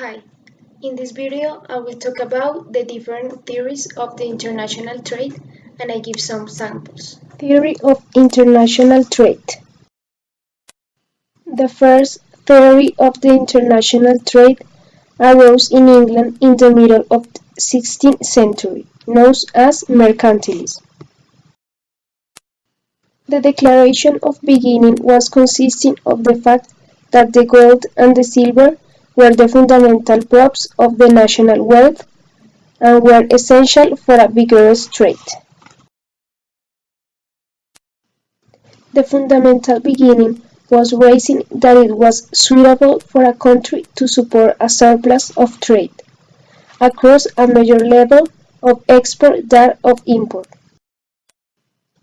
Hi, in this video I will talk about the different theories of the international trade and I give some samples. Theory of international trade. The first theory of the international trade arose in England in the middle of the 16th century, known as mercantilism. The declaration of beginning was consisting of the fact that the gold and the silver were the fundamental props of the national wealth and were essential for a vigorous trade. The fundamental beginning was raising that it was suitable for a country to support a surplus of trade across a major level of export than of import.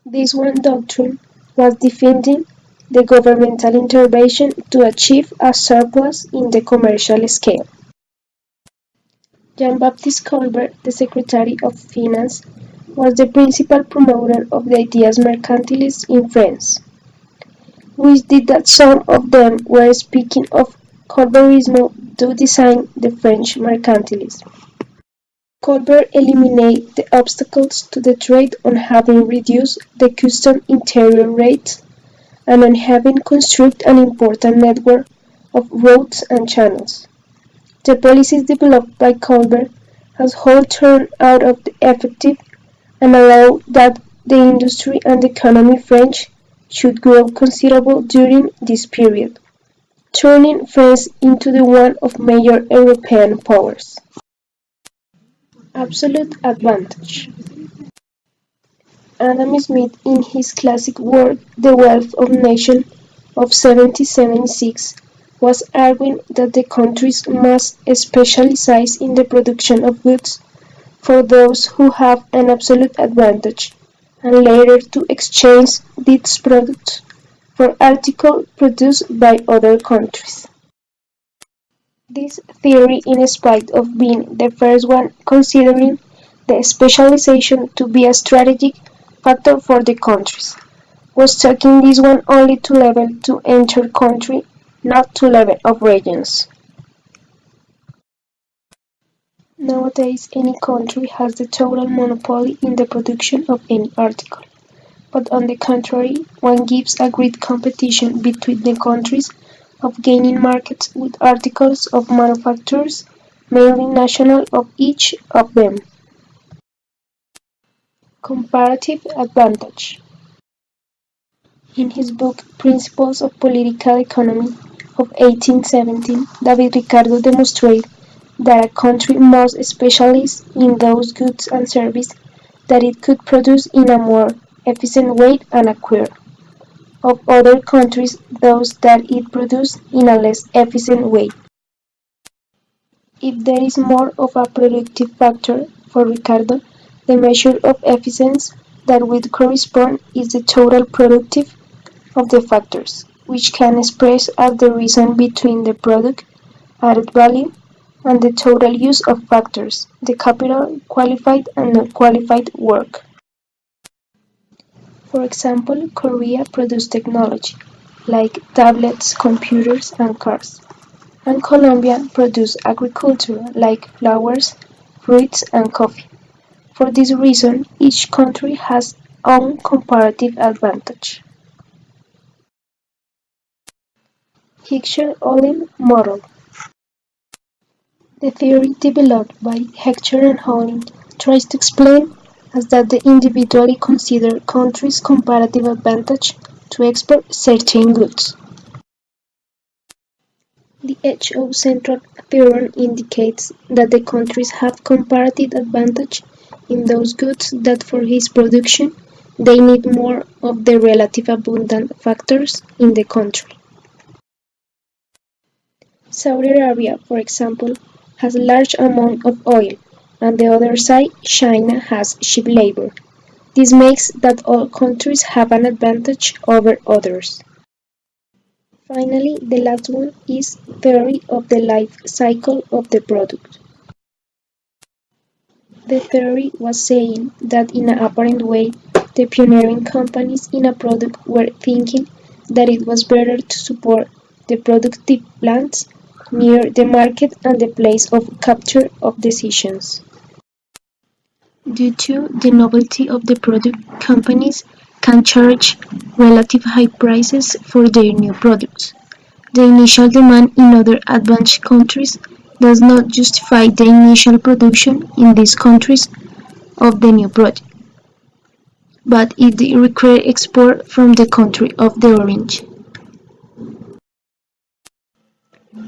This one doctrine was defending the governmental intervention to achieve a surplus in the commercial scale. Jean-Baptiste Colbert, the Secretary of Finance, was the principal promoter of the ideas mercantilist in France, which did that some of them were speaking of Colbertism to design the French mercantilism. Colbert eliminated the obstacles to the trade on having reduced the custom interior rates and on having constructed an important network of roads and channels. The policies developed by Colbert has whole turned out of the effective and allowed that the industry and the economy French should grow considerable during this period, turning France into the one of major European powers. Absolute advantage. Adam Smith, in his classic work The Wealth of Nations of 1776, was arguing that the countries must specialize in the production of goods for those who have an absolute advantage, and later to exchange these products for articles produced by other countries. This theory, in spite of being the first one considering the specialization to be a strategic factor for the countries, was taking this one only to level to enter country, not to level of regions. Nowadays, any country has the total monopoly in the production of any article, but on the contrary, one gives a great competition between the countries of gaining markets with articles of manufactures mainly national of each of them. Comparative advantage. In his book Principles of Political Economy of 1817, David Ricardo demonstrated that a country must specialize in those goods and services that it could produce in a more efficient way and acquire of other countries those that it produces in a less efficient way. If there is more of a productive factor for Ricardo, the measure of efficiency that would correspond is the total productive of the factors, which can express as the reason between the product added value and the total use of factors, the capital, qualified and non-qualified work. For example, Korea produced technology, like tablets, computers, and cars, and Colombia produced agriculture, like flowers, fruits, and coffee. For this reason, each country has own comparative advantage. Heckscher-Ohlin model. The theory developed by Heckscher and Ohlin tries to explain as that the individually considered country's comparative advantage to export certain goods. The HO central theorem indicates that the countries have comparative advantage in those goods that for his production they need more of the relative abundant factors in the country. Saudi Arabia, for example, has a large amount of oil, and the other side, China, has cheap labor. This makes that all countries have an advantage over others. Finally, the last one is theory of the life cycle of the product. The theory was saying that in an apparent way, the pioneering companies in a product were thinking that it was better to support the productive plants near the market and the place of capture of decisions. Due to the novelty of the product, companies can charge relative high prices for their new products. The initial demand in other advanced countries does not justify the initial production in these countries of the new product, but it requires export from the country of the origin.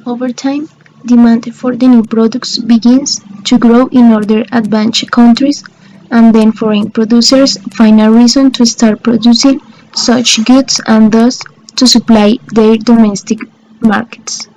Over time, demand for the new products begins to grow in other advanced countries, and then foreign producers find a reason to start producing such goods and thus to supply their domestic markets.